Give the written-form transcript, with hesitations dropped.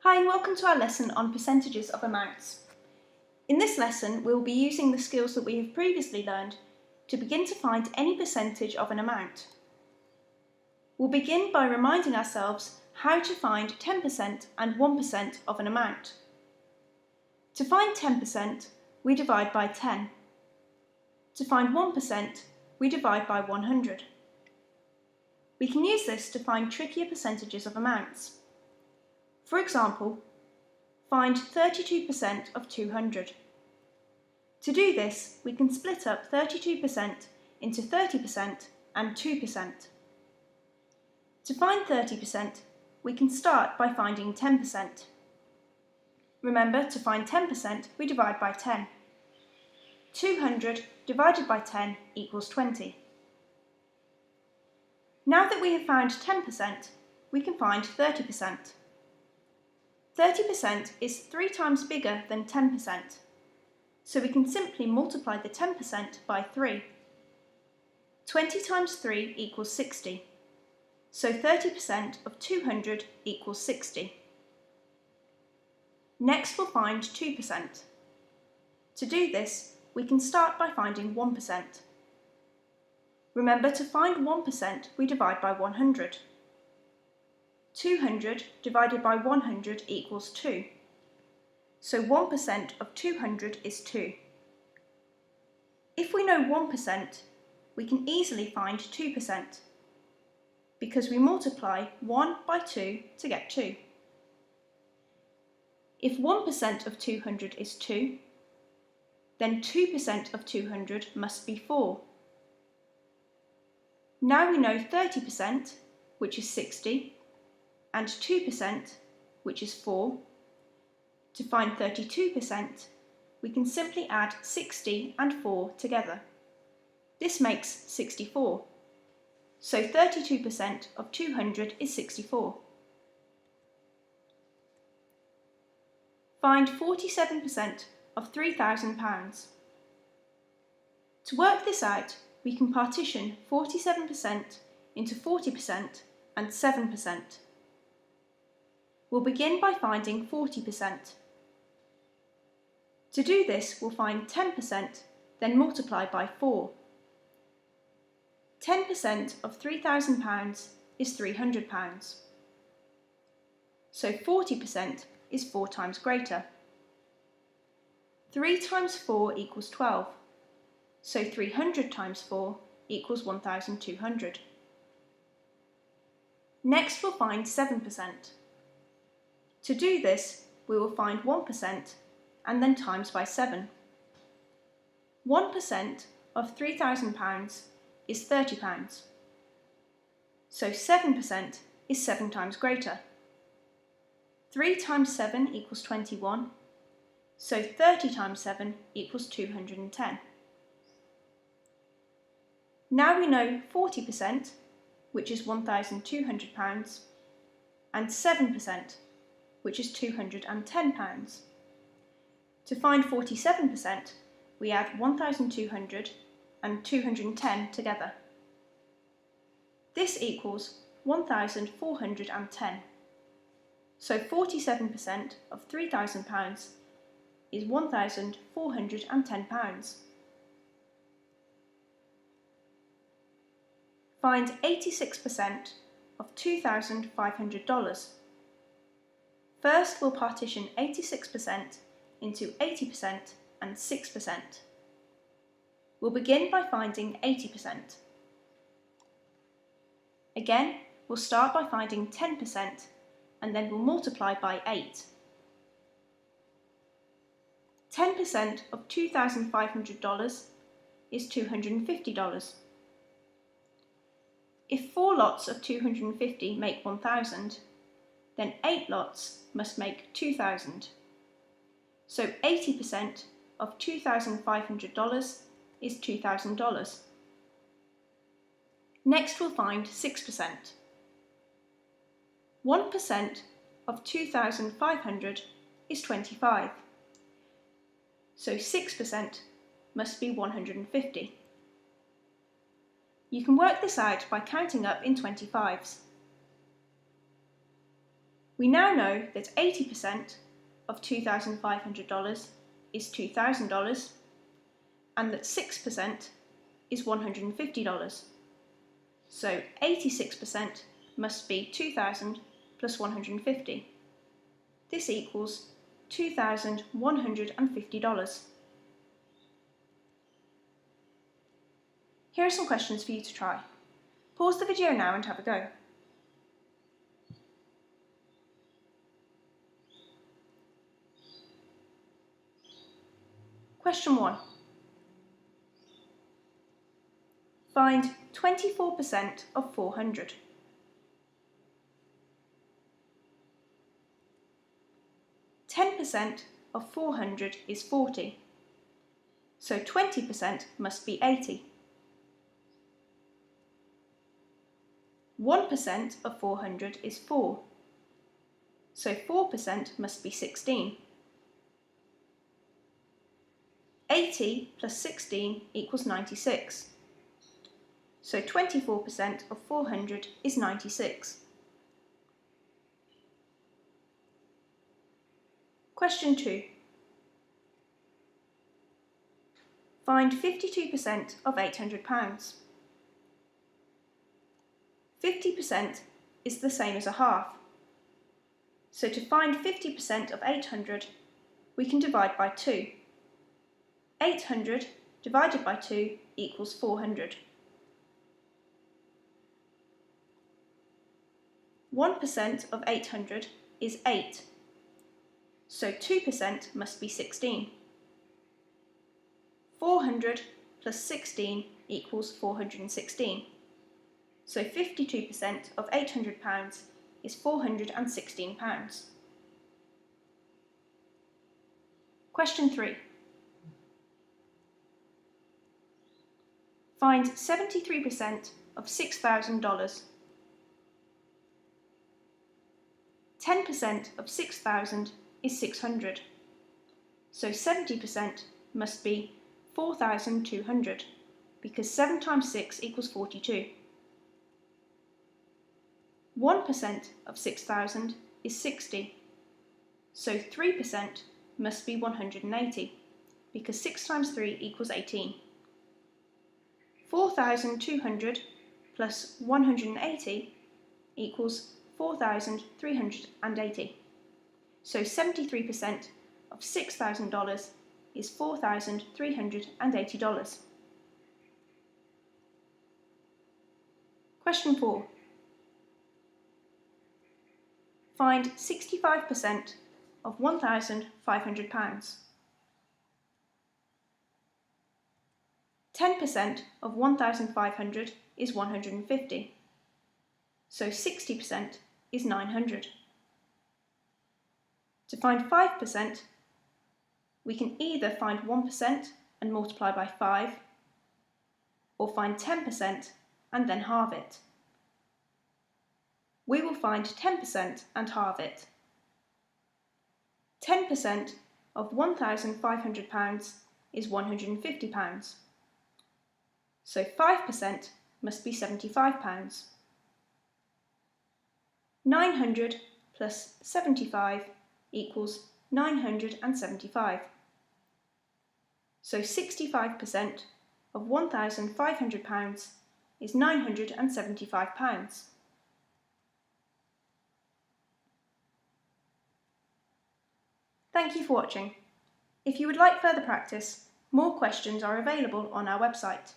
Hi and welcome to our lesson on percentages of amounts. In this lesson we will be using the skills that we have previously learned to begin to find any percentage of an amount. We'll begin by reminding ourselves how to find 10% and 1% of an amount. To find 10%, we divide by 10. To find 1%, we divide by 100. We can use this to find trickier percentages of amounts. For example, find 32% of 200. To do this, we can split up 32% into 30% and 2%. To find 30%, we can start by finding 10%. Remember, to find 10%, we divide by 10. 200 divided by 10 equals 20. Now that we have found 10%, we can find 30%. 30% is 3 times bigger than 10%, so we can simply multiply the 10% by 3. 20 times 3 equals 60, so 30% of 200 equals 60. Next we'll find 2%. To do this, we can start by finding 1%. Remember, to find 1%, we divide by 100. 200 divided by 100 equals 2. So 1% of 200 is 2. If we know 1%, we can easily find 2%, because we multiply 1 by 2 to get 2. If 1% of 200 is 2, then 2% of 200 must be 4. Now we know 30%, which is 60, and 2%, which is 4. To find 32%, we can simply add 60 and 4 together. This makes 64. So 32% of 200 is 64. Find 47% of £3,000. To work this out, we can partition 47% into 40% and 7%. We'll begin by finding 40%. To do this, we'll find 10%, then multiply by 4. 10% of £3,000 is £300. So 40% is 4 times greater. 3 times 4 equals 12. So 300 times 4 equals 1,200. Next we'll find 7%. To do this, we will find 1% and then times by 7. 1% of £3,000 is £30. So 7% is 7 times greater. 3 times 7 equals 21. So 30 times 7 equals 210. Now we know 40%, which is £1,200, and 7%, which is £210. To find 47%, we add 1,200 and 210 together. This equals 1,410. So 47% of £3,000 is £1,410. Find 86% of $2,500. First, we'll partition 86% into 80% and 6%. We'll begin by finding 80%. Again, we'll start by finding 10% and then we'll multiply by 8. 10% of $2,500 is $250. If 4 lots of 250 make 1,000, then 8 lots must make 2,000. So 80% of $2,500 is $2,000. Next we'll find 6%. 1% of 2,500 is 25. So 6% must be 150. You can work this out by counting up in 25s. We now know that 80% of $2,500 is $2,000 and that 6% is $150. So 86% must be 2,000 plus 150. This equals $2,150. Here are some questions for you to try. Pause the video now and have a go. Question 1. Find 24% of 400. %10 of 400 is 40, so 20% must be 80. 1% of 400 is 4, so 4% must be 16. 80 plus 16 equals 96, so 24% of 400 is 96. Question 2. Find 52% of £800. 50% is the same as a half. So to find 50% of 800, we can divide by 2. 800 divided by 2 equals 400. 1% of 800 is 8. So 2% must be 16. 400 plus 16 equals 416. So 52% of £800 is £416. Question 3. Find 73% of $6,000. 10% of 6,000 is 600. So 70% must be 4,200 because 7 times 6 equals 42. 1% of 6,000 is 60. So 3% must be 180 because 6 times 3 equals 18. 4,200 plus 180 equals 4,380. So 73% of $6,000 is $4,380. Question 4. Find 65% of £1,500. 10% of 1,500 is 150. So 60% is 900. To find 5%, we can either find 1% and multiply by 5, or find 10% and then halve it. We will find 10% and halve it. 10% of £1,500 is £150. So 5% must be £75. 900 plus 75 equals 975. So 65% of £1,500 is £975. Thank you for watching. If you would like further practice, more questions are available on our website.